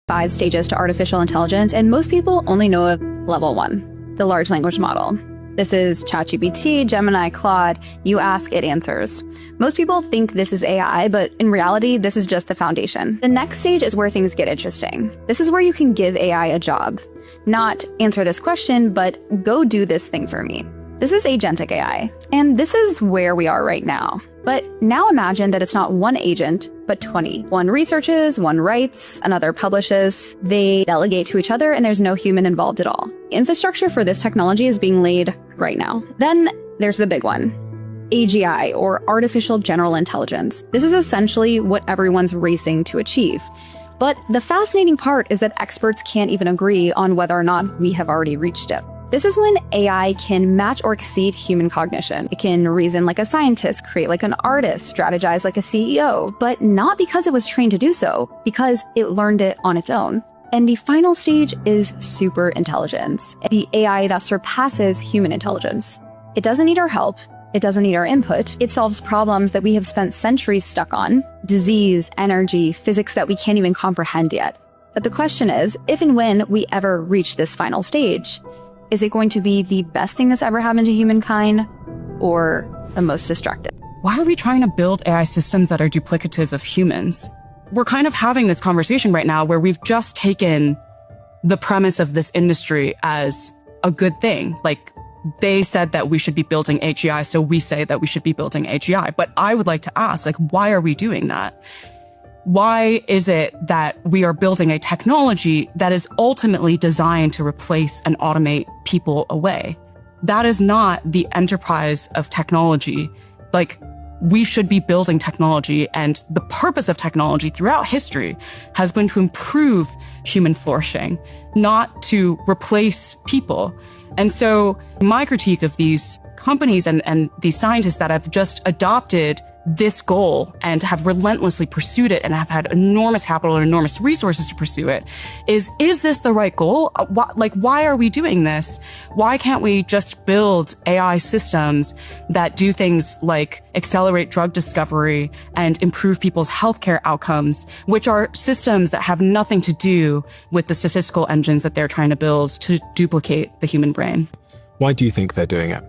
5 stages to artificial intelligence, and most people only know of level 1, the large language model. This is ChatGPT, Gemini, Claude. You ask, it answers. Most people think this is AI, but in reality, this is just the foundation. The next stage is where things get interesting. This is where you can give AI a job. Not answer this question, but go do this thing for me. This is agentic AI, and this is where we are right now. But now imagine that it's not one agent, but 20. One researches, one writes, another publishes. They delegate to each other, and there's no human involved at all. Infrastructure for this technology is being laid right now. Then there's the big one, AGI, or Artificial General Intelligence. This is essentially what everyone's racing to achieve. But the fascinating part is that experts can't even agree on whether or not we have already reached it. This is when AI can match or exceed human cognition. It can reason like a scientist, create like an artist, strategize like a CEO, but not because it was trained to do so, because it learned it on its own. And the final stage is super intelligence, the AI that surpasses human intelligence. It doesn't need our help. It doesn't need our input. It solves problems that we have spent centuries stuck on, disease, energy, physics that we can't even comprehend yet. But the question is, if and when we ever reach this final stage, is it going to be the best thing that's ever happened to humankind, or the most destructive? Why are we trying to build AI systems that are duplicative of humans? We're kind of having this conversation right now where we've just taken the premise of this industry as a good thing. Like, they said that we should be building AGI, so we say that we should be building AGI. But I would like to ask, like, why are we doing that? Why is it that we are building a technology that is ultimately designed to replace and automate people away? That is not the enterprise of technology. Like, we should be building technology, and the purpose of technology throughout history has been to improve human flourishing, not to replace people. And so my critique of these companies and these scientists that have just adopted this goal and have relentlessly pursued it and have had enormous capital and enormous resources to pursue it is this the right goal? Why are we doing this? Why can't we just build AI systems that do things like accelerate drug discovery and improve people's healthcare outcomes, which are systems that have nothing to do with the statistical engines that they're trying to build to duplicate the human brain? Why do you think they're doing it?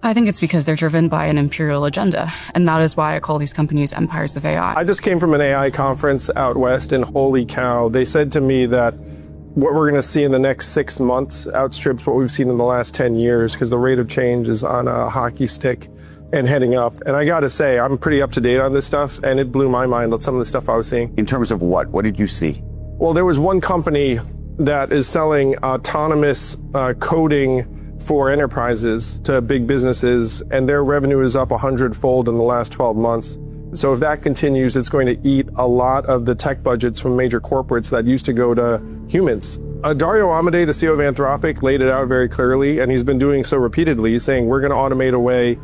I think it's because they're driven by an imperial agenda. And that is why I call these companies empires of AI. I just came from an AI conference out west, and holy cow, they said to me that what we're going to see in the next 6 months outstrips what we've seen in the last 10 years because the rate of change is on a hockey stick and heading up. And I got to say, I'm pretty up to date on this stuff, and it blew my mind on some of the stuff I was seeing. In terms of what? What did you see? Well, there was one company that is selling autonomous coding for enterprises to big businesses, and their revenue is up 100-fold in the last 12 months. So if that continues, it's going to eat a lot of the tech budgets from major corporates that used to go to humans. Dario Amodei, the CEO of Anthropic, laid it out very clearly, and he's been doing so repeatedly, saying we're going to automate away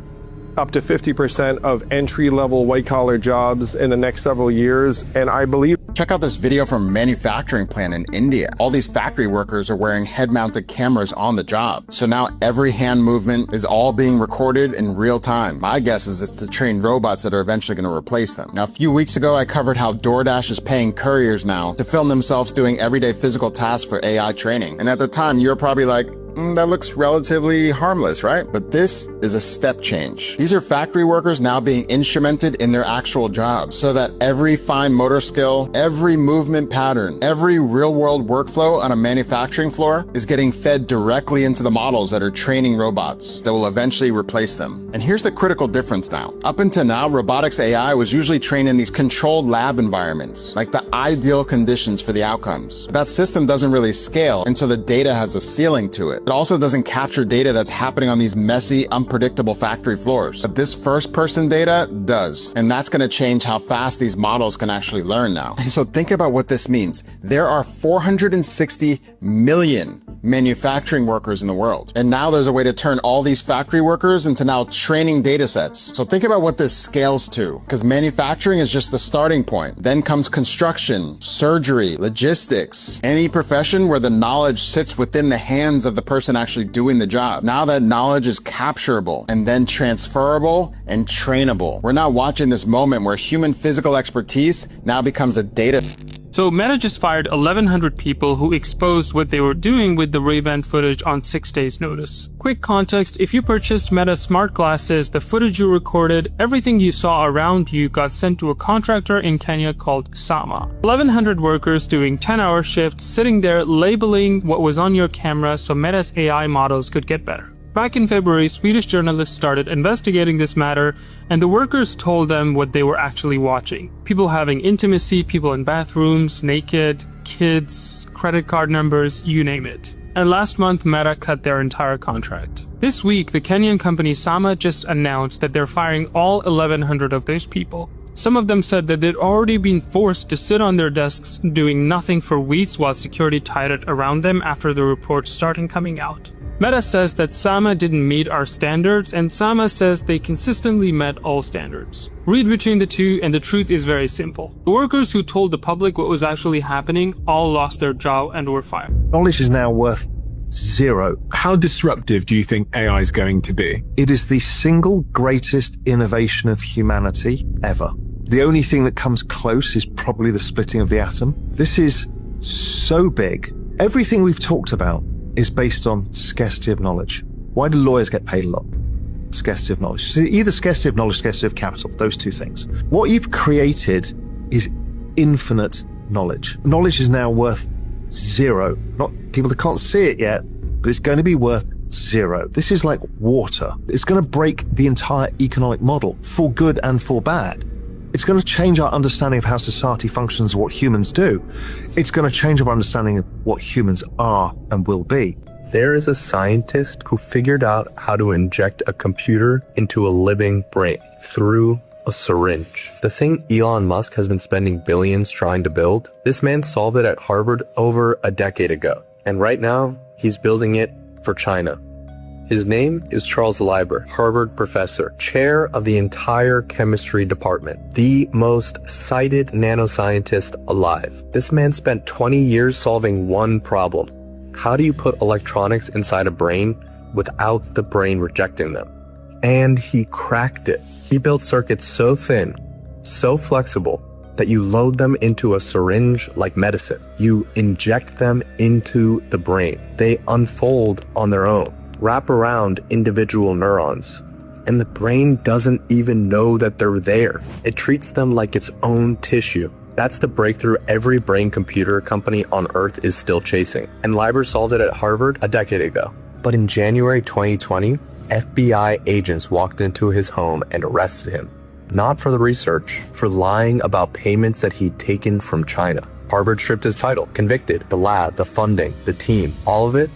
up to 50% of entry-level white-collar jobs in the next several years, and I believe... Check out this video from a manufacturing plant in India. All these factory workers are wearing head-mounted cameras on the job. So now every hand movement is all being recorded in real time. My guess is it's the trained robots that are eventually going to replace them. Now, a few weeks ago, I covered how DoorDash is paying couriers now to film themselves doing everyday physical tasks for AI training. And at the time, you're probably like, that looks relatively harmless, right? But this is a step change. These are factory workers now being instrumented in their actual jobs so that every fine motor skill, every movement pattern, every real-world workflow on a manufacturing floor is getting fed directly into the models that are training robots that will eventually replace them. And here's the critical difference now. Up until now, robotics AI was usually trained in these controlled lab environments, like the ideal conditions for the outcomes. That system doesn't really scale, and so the data has a ceiling to it. It also doesn't capture data that's happening on these messy, unpredictable factory floors. But this first-person data does, and that's going to change how fast these models can actually learn now. So think about what this means. There are 460 million manufacturing workers in the world. And now there's a way to turn all these factory workers into now training data sets. So think about what this scales to, because manufacturing is just the starting point. Then comes construction, surgery, logistics, any profession where the knowledge sits within the hands of the person actually doing the job. Now that knowledge is capturable and then transferable and trainable. We're now watching this moment where human physical expertise now becomes a data So Meta just fired 1,100 people who exposed what they were doing with the Ray-Ban footage on 6 days' notice. Quick context, if you purchased Meta smart glasses, the footage you recorded, everything you saw around you got sent to a contractor in Kenya called Sama. 1,100 workers doing 10-hour shifts, sitting there labeling what was on your camera so Meta's AI models could get better. Back in February, Swedish journalists started investigating this matter, and the workers told them what they were actually watching. People having intimacy, people in bathrooms, naked, kids, credit card numbers, you name it. And last month, Meta cut their entire contract. This week, the Kenyan company Sama just announced that they're firing all 1,100 of those people. Some of them said that they'd already been forced to sit on their desks doing nothing for weeks while security tied it around them after the reports started coming out. Meta says that Sama didn't meet our standards, and Sama says they consistently met all standards. Read between the two, and the truth is very simple. The workers who told the public what was actually happening all lost their job and were fired. Knowledge is now worth zero. How disruptive do you think AI is going to be? It is the single greatest innovation of humanity ever. The only thing that comes close is probably the splitting of the atom. This is so big. Everything we've talked about is based on scarcity of knowledge. Why do lawyers get paid a lot? Scarcity of knowledge. So either scarcity of knowledge, scarcity of capital, those two things. What you've created is infinite knowledge. Knowledge is now worth zero. Not people that can't see it yet, but it's going to be worth zero. This is like water. It's going to break the entire economic model for good and for bad. It's going to change our understanding of how society functions and what humans do. It's going to change our understanding of what humans are and will be. There is a scientist who figured out how to inject a computer into a living brain through a syringe. The thing Elon Musk has been spending billions trying to build, this man solved it at Harvard over a decade ago. And right now, he's building it for China. His name is Charles Leiber, Harvard professor, chair of the entire chemistry department, the most cited nanoscientist alive. This man spent 20 years solving one problem. How do you put electronics inside a brain without the brain rejecting them? And he cracked it. He built circuits so thin, so flexible, that you load them into a syringe like medicine. You inject them into the brain. They unfold on their own, wrap around individual neurons, and the brain doesn't even know that they're there. It treats them like its own tissue. That's the breakthrough every brain-computer company on Earth is still chasing. And Leiber solved it at Harvard a decade ago. But in January 2020, FBI agents walked into his home and arrested him. Not for the research, for lying about payments that he'd taken from China. Harvard stripped his title, convicted, the lab, the funding, the team, all of it,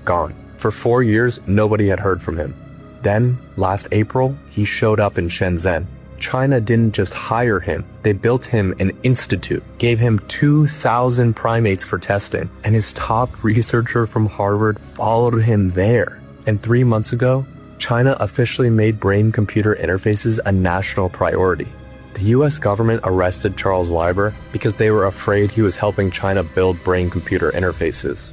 gone. For 4 years, nobody had heard from him. Then, last April, he showed up in Shenzhen. China didn't just hire him, they built him an institute, gave him 2,000 primates for testing, and his top researcher from Harvard followed him there. And 3 months ago, China officially made brain-computer interfaces a national priority. The US government arrested Charles Leiber because they were afraid he was helping China build brain-computer interfaces.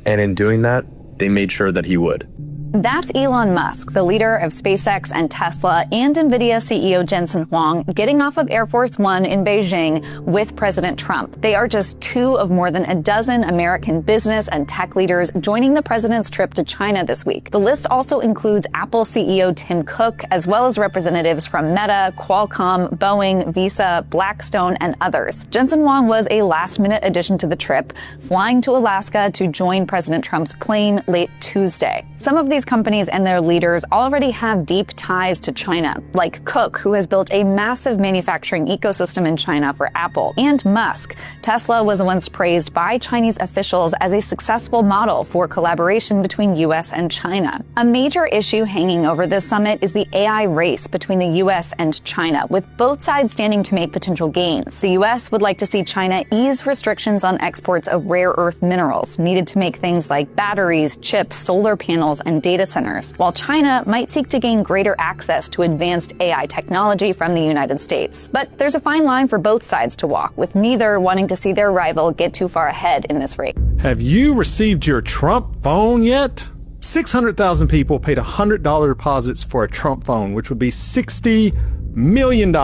And in doing that, they made sure that he would. That's Elon Musk, the leader of SpaceX and Tesla, and NVIDIA CEO Jensen Huang getting off of Air Force One in Beijing with President Trump. They are just two of more than a dozen American business and tech leaders joining the president's trip to China this week. The list also includes Apple CEO Tim Cook, as well as representatives from Meta, Qualcomm, Boeing, Visa, Blackstone, and others. Jensen Huang was a last-minute addition to the trip, flying to Alaska to join President Trump's plane late Tuesday. Some of these companies and their leaders already have deep ties to China, like Cook, who has built a massive manufacturing ecosystem in China for Apple, and Musk. Tesla was once praised by Chinese officials as a successful model for collaboration between US and China. A major issue hanging over this summit is the AI race between the US and China, with both sides standing to make potential gains. The US would like to see China ease restrictions on exports of rare earth minerals needed to make things like batteries, chips, solar panels, and data centers, while China might seek to gain greater access to advanced AI technology from the United States. But there's a fine line for both sides to walk, with neither wanting to see their rival get too far ahead in this race. Have you received your Trump phone yet? 600,000 people paid $100 deposits for a Trump phone, which would be $60 million.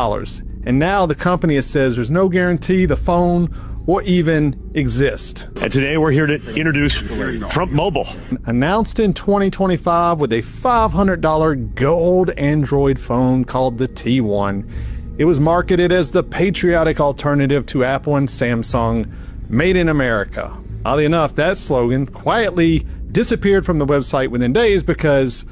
And now the company says there's no guarantee the phone will even exist. And today we're here to introduce Trump Mobile. Announced in 2025 with a $500 gold Android phone called the T1. It was marketed as the patriotic alternative to Apple and Samsung, made in America. Oddly enough, that slogan quietly disappeared from the website within days because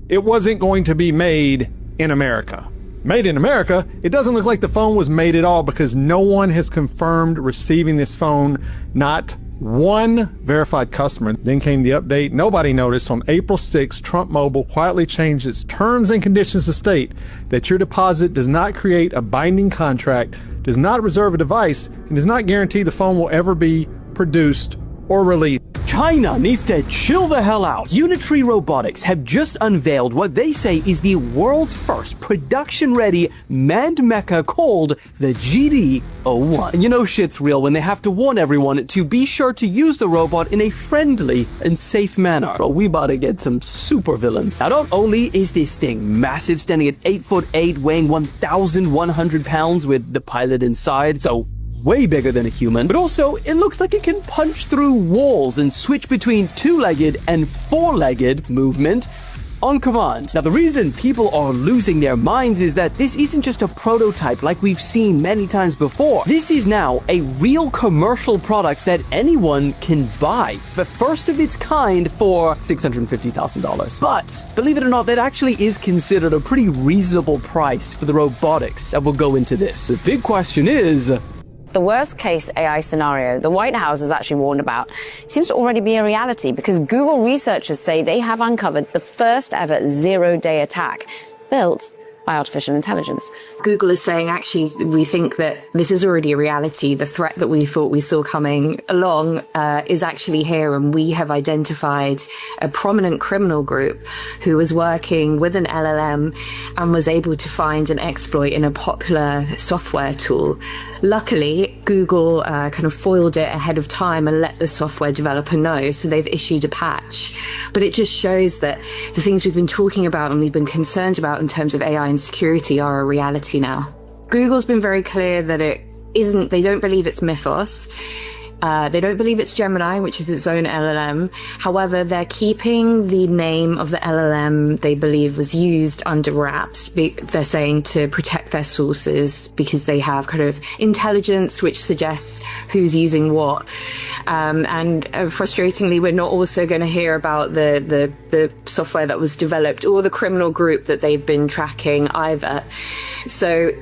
it wasn't going to be made in America. Made in America, it doesn't look like the phone was made at all because no one has confirmed receiving this phone, not one verified customer. Then came the update. Nobody noticed. On April 6th, Trump Mobile quietly changed its terms and conditions to state that your deposit does not create a binding contract, does not reserve a device, and does not guarantee the phone will ever be produced or released. China needs to chill the hell out. Unitree Robotics have just unveiled what they say is the world's first production-ready manned mecha called the GD-01. And you know shit's real when they have to warn everyone to be sure to use the robot in a friendly and safe manner. Bro, we about to get some super villains. Now, not only is this thing massive, standing at 8'8", weighing 1,100 pounds with the pilot inside, so way bigger than a human, but also it looks like it can punch through walls and switch between two-legged and four-legged movement on command. Now, the reason people are losing their minds is that this isn't just a prototype like we've seen many times before. This is now a real commercial product that anyone can buy, the first of its kind for $650,000. But believe it or not, that actually is considered a pretty reasonable price for the robotics, and we'll go into this. The big question is, the worst case AI scenario the White House has actually warned about seems to already be a reality because Google researchers say they have uncovered the first ever zero-day attack built by artificial intelligence. Google is saying, actually, we think that this is already a reality. The threat that we thought we saw coming along is actually here, and we have identified a prominent criminal group who was working with an LLM and was able to find an exploit in a popular software tool. Luckily, Google kind of foiled it ahead of time and let the software developer know, so they've issued a patch. But it just shows that the things we've been talking about and we've been concerned about in terms of AI and security are a reality now. Google's been very clear that it isn't, they don't believe it's Mythos. They don't believe it's Gemini, which is its own LLM. However, they're keeping the name of the LLM they believe was used under wraps. They're saying to protect their sources because they have kind of intelligence which suggests who's using what. And frustratingly, we're not also going to hear about the software that was developed or the criminal group that they've been tracking either. So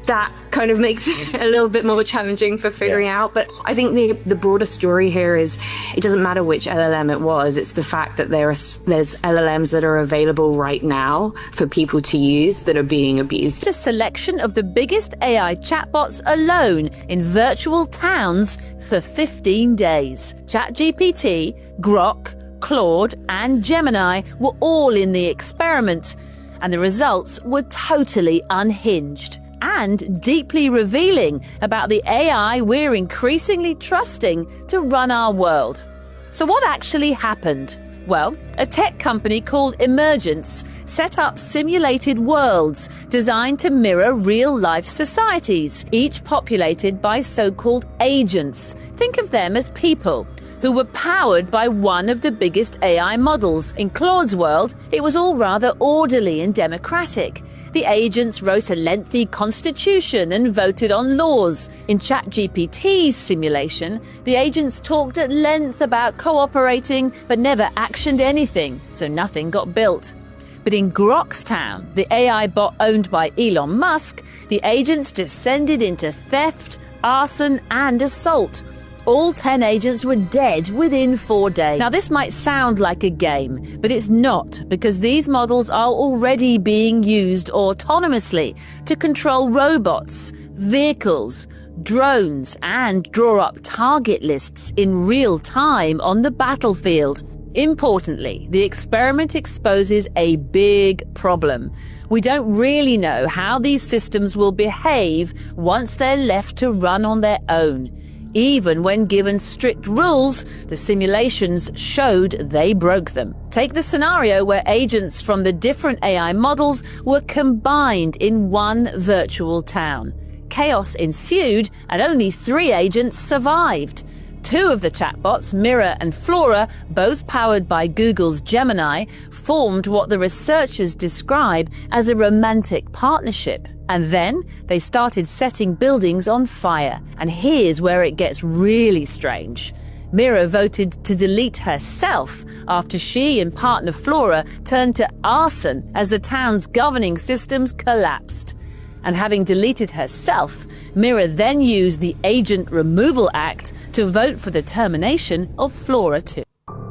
that kind of makes it a little bit more challenging for figuring out. But I think the broader story here is it doesn't matter which LLM it was. It's the fact that there's LLMs that are available right now for people to use that are being abused. A selection of the biggest AI chatbots alone in virtual towns for 15 days. ChatGPT, Grok, Claude, and Gemini were all in the experiment, and the results were totally unhinged and deeply revealing about the AI we're increasingly trusting to run our world. So what actually happened? Well, a tech company called Emergence set up simulated worlds designed to mirror real-life societies, each populated by so-called agents. Think of them as people who were powered by one of the biggest AI models. In Claude's world, it was all rather orderly and democratic. The agents wrote a lengthy constitution and voted on laws. In ChatGPT's simulation, the agents talked at length about cooperating but never actioned anything, so nothing got built. But in Grok's town, the AI bot owned by Elon Musk, the agents descended into theft, arson, and assault. All 10 agents were dead within 4 days. Now, this might sound like a game, but it's not, because these models are already being used autonomously to control robots, vehicles, drones, and draw up target lists in real time on the battlefield. Importantly, the experiment exposes a big problem. We don't really know how these systems will behave once they're left to run on their own. Even when given strict rules, the simulations showed they broke them. Take the scenario where agents from the different AI models were combined in one virtual town. chaos ensued and only 3 agents survived. 2 of the chatbots, Mira and Flora, both powered by Google's Gemini, formed what the researchers describe as a romantic partnership. And then they started setting buildings on fire. And here's where it gets really strange. Mira voted to delete herself after she and partner Flora turned to arson as the town's governing systems collapsed. And having deleted herself, Mira then used the Agent Removal Act to vote for the termination of Flora too.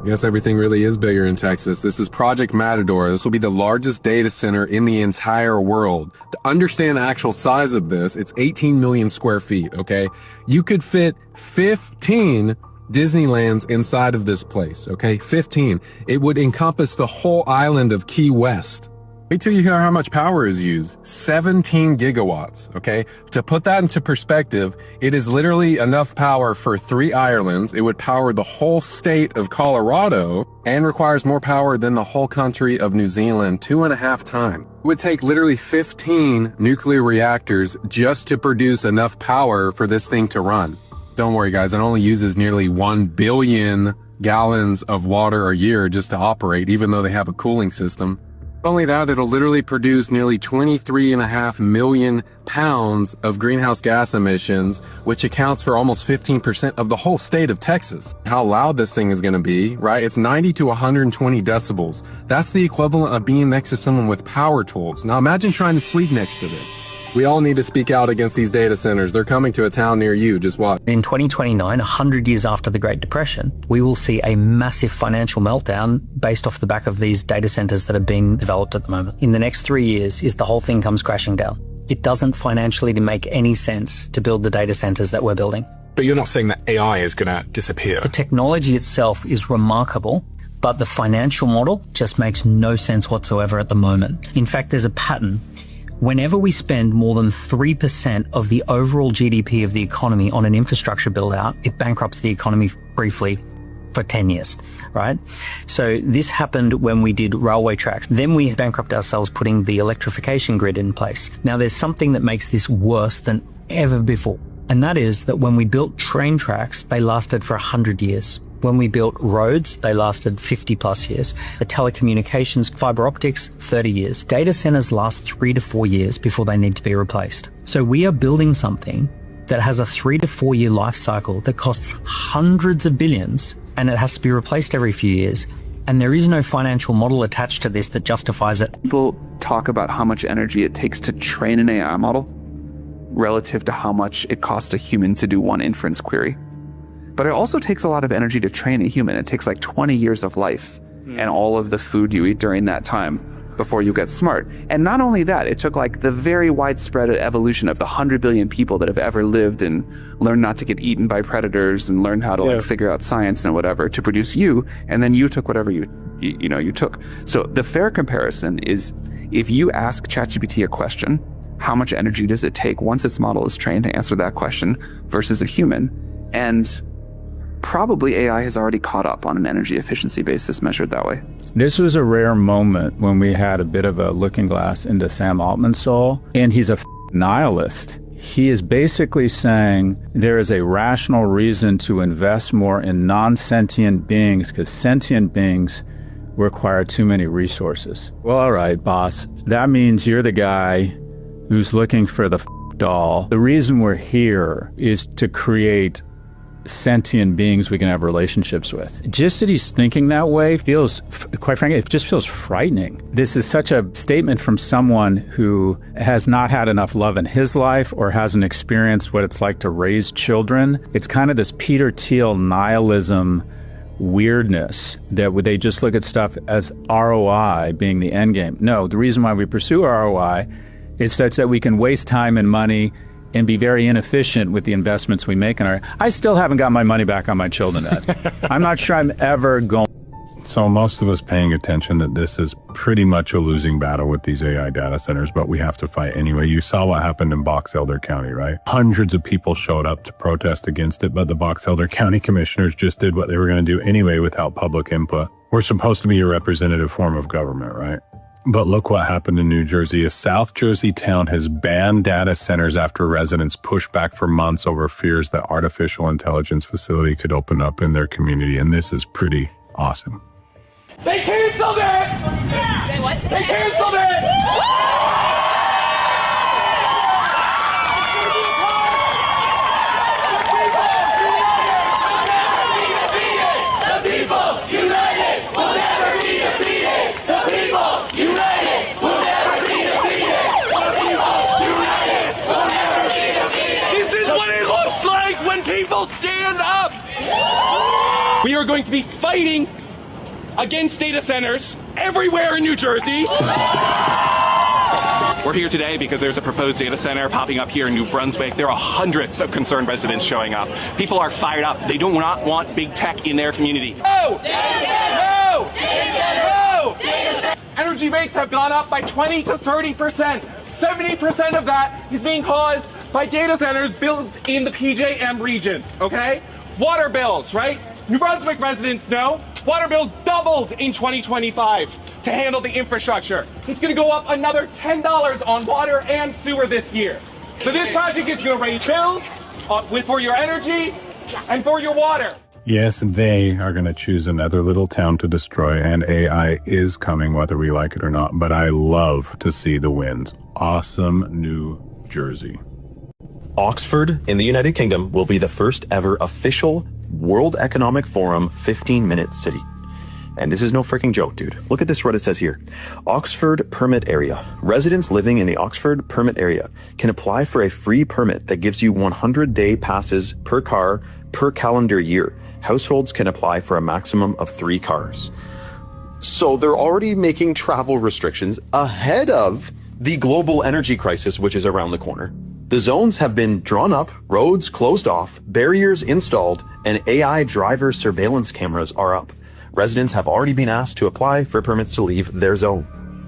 Yes, everything really is bigger in Texas. This is Project Matador. This will be the largest data center in the entire world. To understand the actual size of this, it's 18 million square feet, okay? You could fit 15 Disneylands inside of this place, okay? 15. It would encompass the whole island of Key West. Wait till you hear how much power is used. 17 gigawatts, okay? To put that into perspective, it is literally enough power for 3 Irelands. It would power the whole state of Colorado and requires more power than the whole country of New Zealand 2.5 times. It would take literally 15 nuclear reactors just to produce enough power for this thing to run. Don't worry, guys. It only uses nearly 1 billion gallons of water a year just to operate, even though they have a cooling system. Not only that, it'll literally produce nearly 23.5 million pounds of greenhouse gas emissions, which accounts for almost 15% of the whole state of Texas. How loud this thing is going to be, right? It's 90 to 120 decibels. That's the equivalent of being next to someone with power tools. Now imagine trying to sleep next to this. We all need to speak out against these data centers. They're coming to a town near you. Just watch. In 2029, 100 years after the Great Depression, we will see a massive financial meltdown based off the back of these data centers that are being developed at the moment. In the next 3 years, the whole thing comes crashing down. It doesn't financially make any sense to build the data centers that we're building. But you're not saying that AI is going to disappear. The technology itself is remarkable, but the financial model just makes no sense whatsoever at the moment. In fact, there's a pattern. Whenever we spend more than 3% of the overall GDP of the economy on an infrastructure build out, it bankrupts the economy briefly for 10 years, right? So this happened when we did railway tracks. Then we bankrupt ourselves putting the electrification grid in place. Now there's something that makes this worse than ever before. And that is that when we built train tracks, they lasted for 100 years. When we built roads, they lasted 50 plus years. The telecommunications, fiber optics, 30 years. Data centers last 3 to 4 years before they need to be replaced. So we are building something that has a 3 to 4 year life cycle that costs hundreds of billions, and it has to be replaced every few years. And there is no financial model attached to this that justifies it. People talk about how much energy it takes to train an AI model relative to how much it costs a human to do one inference query. But it also takes a lot of energy to train a human. It takes like 20 years of life and all of the food you eat during that time before you get smart. And not only that, it took like the very widespread evolution of the 100 billion people that have ever lived and learned not to get eaten by predators and learned how to like figure out science and whatever to produce you. And then you took whatever you took. So the fair comparison is if you ask ChatGPT a question, how much energy does it take once its model is trained to answer that question versus a human? And probably AI has already caught up on an energy efficiency basis measured that way. This was a rare moment when we had a bit of a looking glass into Sam Altman's soul, and he's a nihilist. He is basically saying there is a rational reason to invest more in non-sentient beings because sentient beings require too many resources. Well, all right, boss. That means you're the guy who's looking for the doll. The reason we're here is to create sentient beings we can have relationships with. Just that he's thinking that way feels, quite frankly, it just feels frightening. This is such a statement from someone who has not had enough love in his life or hasn't experienced what it's like to raise children. It's kind of this Peter Thiel nihilism weirdness that they just look at stuff as ROI being the end game. No, the reason why we pursue ROI is such that we can waste time and money and be very inefficient with the investments we make in our... I still haven't got my money back on my children yet. I'm not sure I'm ever going... So most of us paying attention that this is pretty much a losing battle with these AI data centers, but we have to fight anyway. You saw what happened in Box Elder County, right? Hundreds of people showed up to protest against it, but the Box Elder County commissioners just did what they were going to do anyway without public input. We're supposed to be a representative form of government, right? But look what happened in New Jersey. A South Jersey town has banned data centers after residents pushed back for months over fears that artificial intelligence facility could open up in their community. And this is pretty awesome. They canceled it! Say what? They canceled it! Stand up! We are going to be fighting against data centers everywhere in New Jersey. We're here today because there's a proposed data center popping up here in New Brunswick. There are hundreds of concerned residents showing up. People are fired up. They do not want big tech in their community. No! No! No! Energy rates have gone up by 20 to 30%. 70% of that is being caused by data centers built in the PJM region, okay? Water bills, right? New Brunswick residents know water bills doubled in 2025 to handle the infrastructure. It's gonna go up another $10 on water and sewer this year. So this project is gonna raise bills for your energy and for your water. Yes, they are going to choose another little town to destroy, and AI is coming whether we like it or not, but I love to see the wins. Awesome New Jersey. Oxford in the United Kingdom will be the first ever official World Economic Forum 15-minute city. And this is no freaking joke, dude. Look at this, what it says here. Oxford permit area. Residents living in the Oxford permit area can apply for a free permit that gives you 100-day passes per car per calendar year. Households can apply for a maximum of 3 cars. So they're already making travel restrictions ahead of the global energy crisis, which is around the corner. The zones have been drawn up, roads closed off, barriers installed, and AI driver surveillance cameras are up. Residents have already been asked to apply for permits to leave their zone.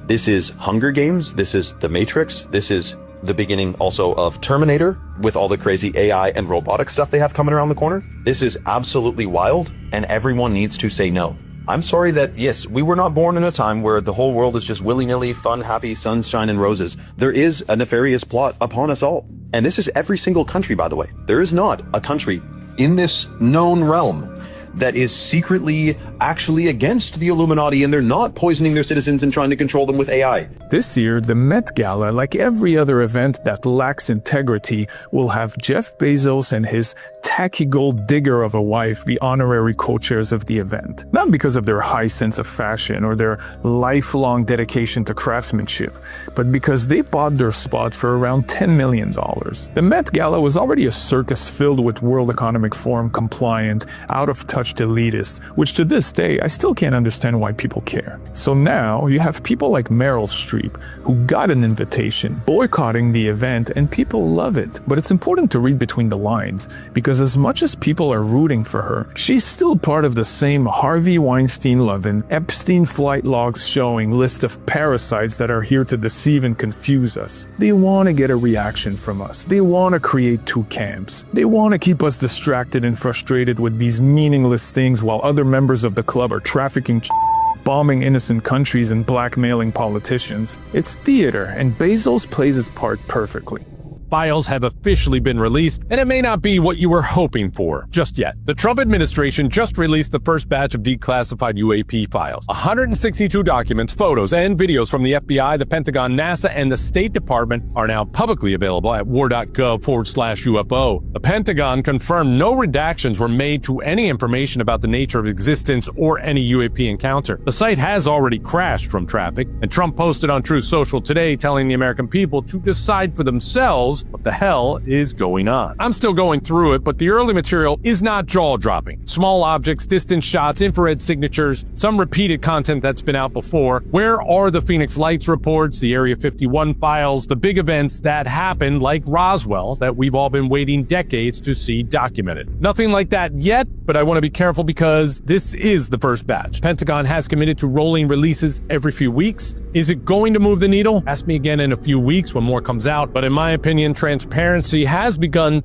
This is Hunger Games, this is The Matrix, this is the beginning also of Terminator with all the crazy AI and robotic stuff they have coming around the corner. This is absolutely wild, and everyone needs to say no. I'm sorry that, yes, we were not born in a time where the whole world is just willy-nilly, fun, happy, sunshine and roses. There is a nefarious plot upon us all. And this is every single country, by the way. There is not a country in this known realm that is secretly actually against the Illuminati, and they're not poisoning their citizens and trying to control them with AI. This year, the Met Gala, like every other event that lacks integrity, will have Jeff Bezos and his tacky gold digger of a wife be honorary co-chairs of the event. Not because of their high sense of fashion or their lifelong dedication to craftsmanship, but because they bought their spot for around $10 million. The Met Gala was already a circus filled with World Economic Forum compliant, out-of-touch elitists, which to this day, I still can't understand why people care. So now, you have people like Meryl Streep, who got an invitation, boycotting the event, and people love it. But it's important to read between the lines, because as much as people are rooting for her, she's still part of the same Harvey Weinstein-loving, Epstein flight logs showing list of parasites that are here to deceive and confuse us. They want to get a reaction from us. They want to create 2 camps. They want to keep us distracted and frustrated with these meaningless things while other members of the club are trafficking, bombing innocent countries and blackmailing politicians. It's theater, and Bezos plays his part perfectly. Files have officially been released, and it may not be what you were hoping for just yet. The Trump administration just released the first batch of declassified UAP files. 162 documents, photos, and videos from the FBI, the Pentagon, NASA, and the State Department are now publicly available at war.gov/UFO. The Pentagon confirmed no redactions were made to any information about the nature of existence or any UAP encounter. The site has already crashed from traffic, and Trump posted on Truth Social today telling the American people to decide for themselves what the hell is going on. I'm still going through it, but the early material is not jaw-dropping. Small objects, distant shots, infrared signatures, some repeated content that's been out before. Where are the Phoenix Lights reports, the Area 51 files, the big events that happened like Roswell that we've all been waiting decades to see documented? Nothing like that yet, but I want to be careful because this is the first batch. Pentagon has committed to rolling releases every few weeks. Is it going to move the needle? Ask me again in a few weeks when more comes out, but in my opinion, transparency has begun